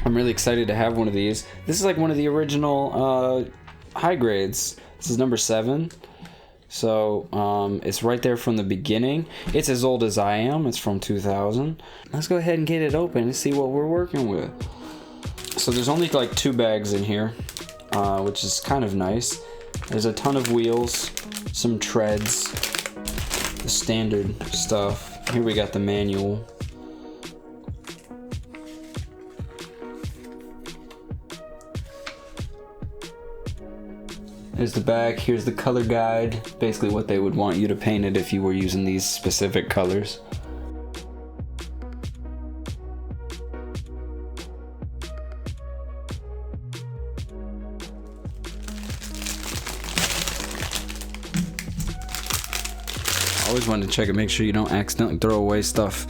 I'm really excited to have one of these. This is like one of the original high grades. This is number 7. So it's right there from the beginning. It's as old as I am. It's from 2000. Let's go ahead and get it open and see what we're working with. So there's only like 2 bags in here, which is kind of nice. There's a ton of wheels, some treads, the standard stuff. Here we got the manual. There's the back, here's the color guide, basically what they would want you to paint it if you were using these specific colors. Always wanted to check it, make sure you don't accidentally throw away stuff,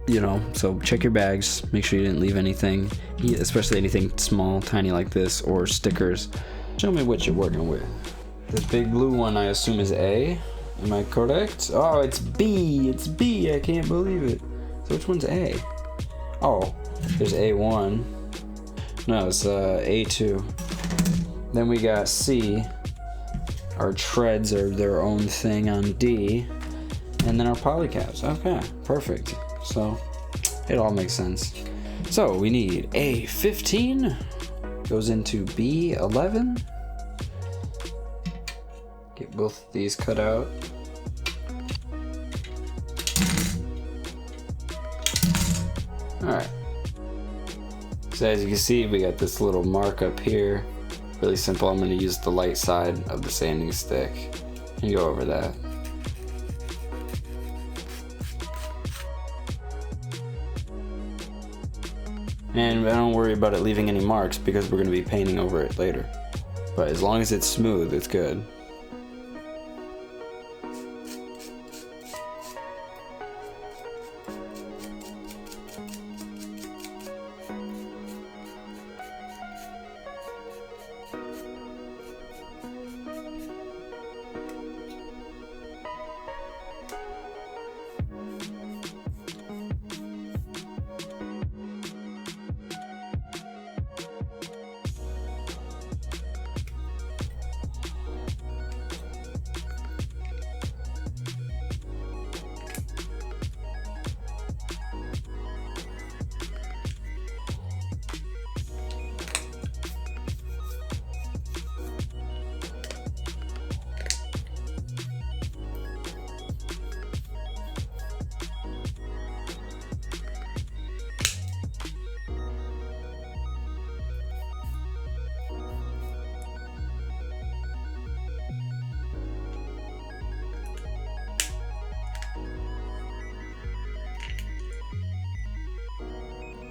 you know, so check your bags, make sure you didn't leave anything, especially anything small, tiny like this, or stickers. Show me what you're working with. The big blue one I assume is A, am I correct? Oh, it's B, I can't believe it. So which one's A? Oh, there's A1. No, it's A2. Then we got C. Our treads are their own thing on D, and then our polycaps. Okay, perfect. So it all makes sense. So we need A15, goes into B11. Get both of these cut out. All right. So as you can see, we got this little mark up here. Really simple. I'm going to use the light side of the sanding stick and go over that. And don't worry about it leaving any marks because we're going to be painting over it later. But as long as it's smooth, it's good.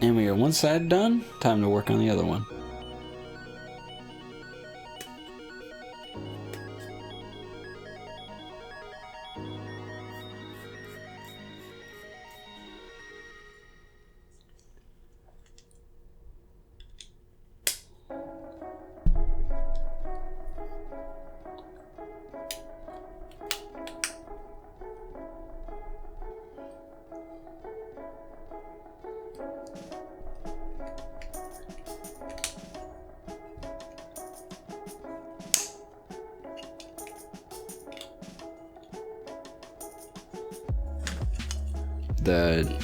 And we got one side done, time to work on the other one.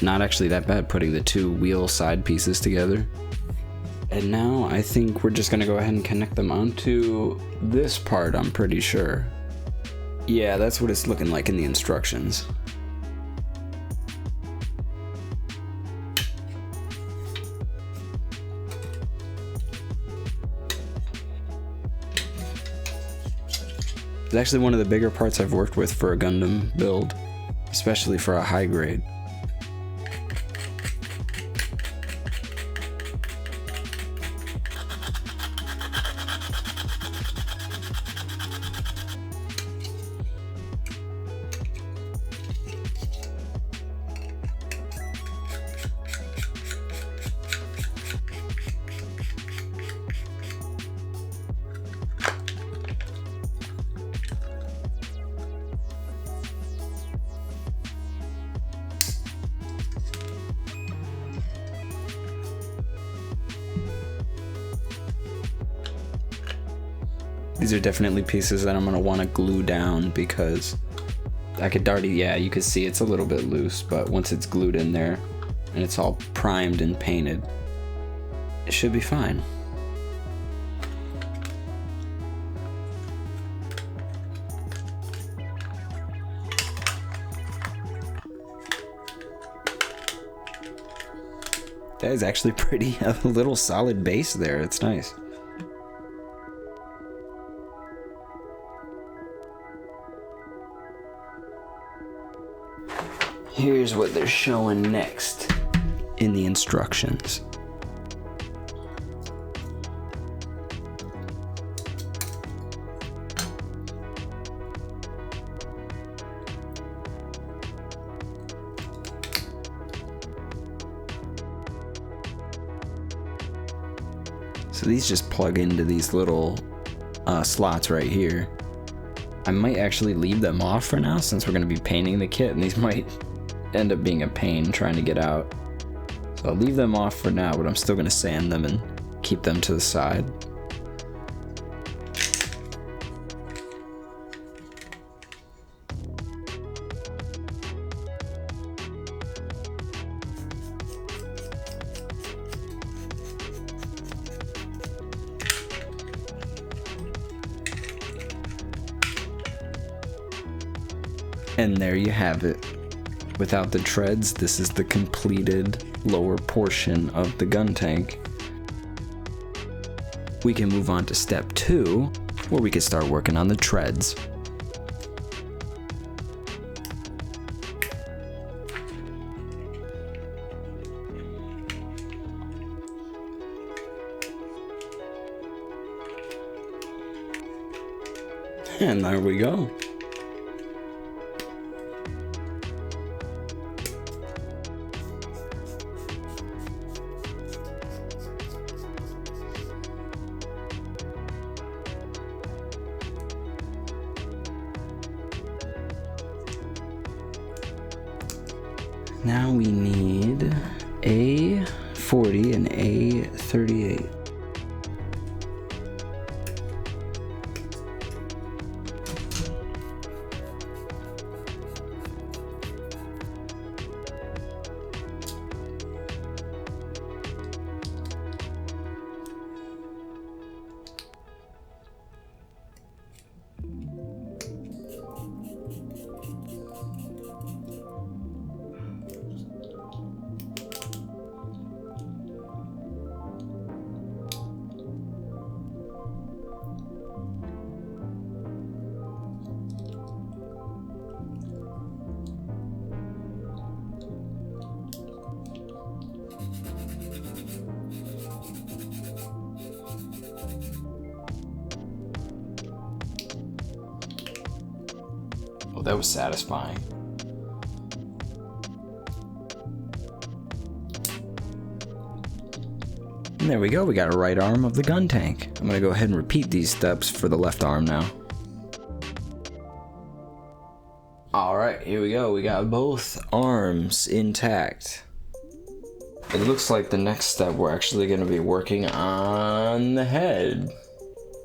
Not actually that bad putting the 2 wheel side pieces together. And now I think we're just gonna go ahead and connect them onto this part, I'm pretty sure. Yeah, that's what it's looking like in the instructions. It's actually one of the bigger parts I've worked with for a Gundam build, especially for a high grade. These are definitely pieces that I'm gonna want to glue down because I could already, yeah, you can see it's a little bit loose, but once it's glued in there and it's all primed and painted, it should be fine. That is actually pretty, a little solid base there. It's nice. Here's what they're showing next in the instructions. So these just plug into these little slots right here. I might actually leave them off for now since we're going to be painting the kit, and these might end up being a pain trying to get out. So I'll leave them off for now, but I'm still going to sand them and keep them to the side. And there you have it. Without the treads, this is the completed lower portion of the Guntank. We can move on to step 2, where we can start working on the treads. And there we go. Now we need A40 and A38. Oh, that was satisfying. And there we go, we got a right arm of the Guntank. I'm gonna go ahead and repeat these steps for the left arm now. Alright, here we go, we got both arms intact. It looks like the next step we're actually gonna be working on the head.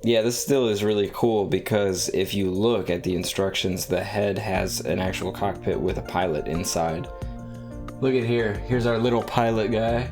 Yeah, this still is really cool because if you look at the instructions, the head has an actual cockpit with a pilot inside. Look at here, here's our little pilot guy.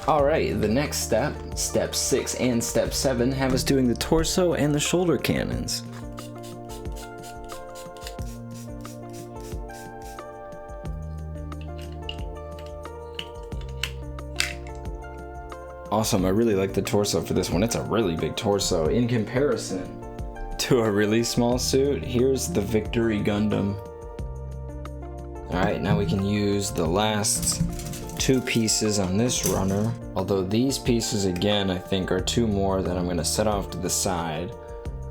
Alright, the next step, step 6 and step 7, have us doing the torso and the shoulder cannons. Awesome, I really like the torso for this one. It's a really big torso in comparison to a really small suit. Here's the Victory Gundam. Alright, now we can use the last 2 pieces on this runner, although these pieces again I think are 2 more that I'm going to set off to the side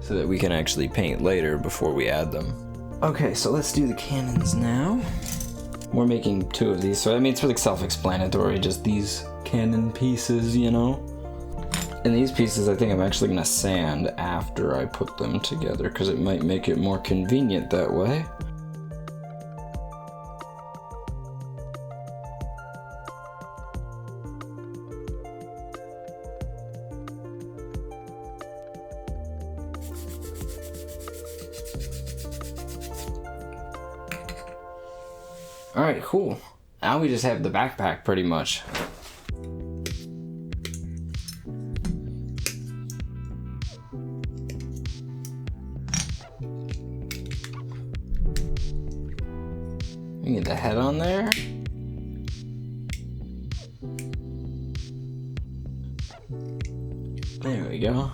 so that we can actually paint later before we add them. Okay, so let's do the cannons now. We're making 2 of these, so I mean it's really self-explanatory, just these cannon pieces, you know? And these pieces I think I'm actually gonna sand after I put them together because it might make it more convenient that way. Alright, cool. Now we just have the backpack pretty much. We get the head on there. There we go.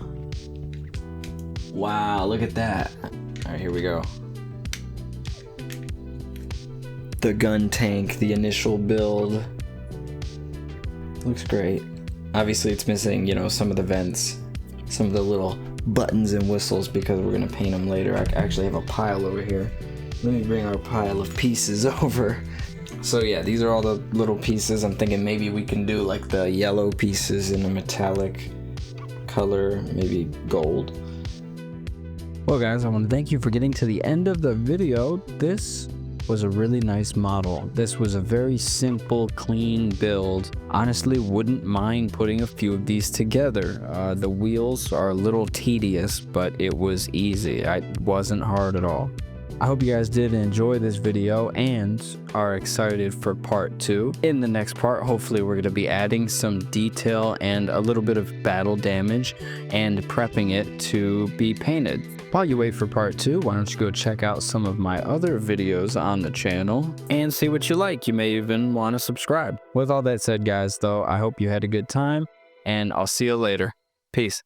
Wow, look at that. Alright, here we go. The Guntank, the initial build. Looks great. Obviously it's missing, you know, some of the vents, some of the little buttons and whistles because we're gonna paint them later. I actually have a pile over here. Let me bring our pile of pieces over. So yeah, these are all the little pieces. I'm thinking maybe we can do like the yellow pieces in a metallic color, maybe gold. Well guys, I want to thank you for getting to the end of the video. This was a really nice model. This was a very simple, clean build. Honestly, wouldn't mind putting a few of these together. The wheels are a little tedious, but it was easy. It wasn't hard at all. I hope you guys did enjoy this video and are excited for part 2. In the next part, hopefully we're going to be adding some detail and a little bit of battle damage and prepping it to be painted. While you wait for part 2, why don't you go check out some of my other videos on the channel and see what you like. You may even want to subscribe. With all that said, guys, though, I hope you had a good time and I'll see you later. Peace.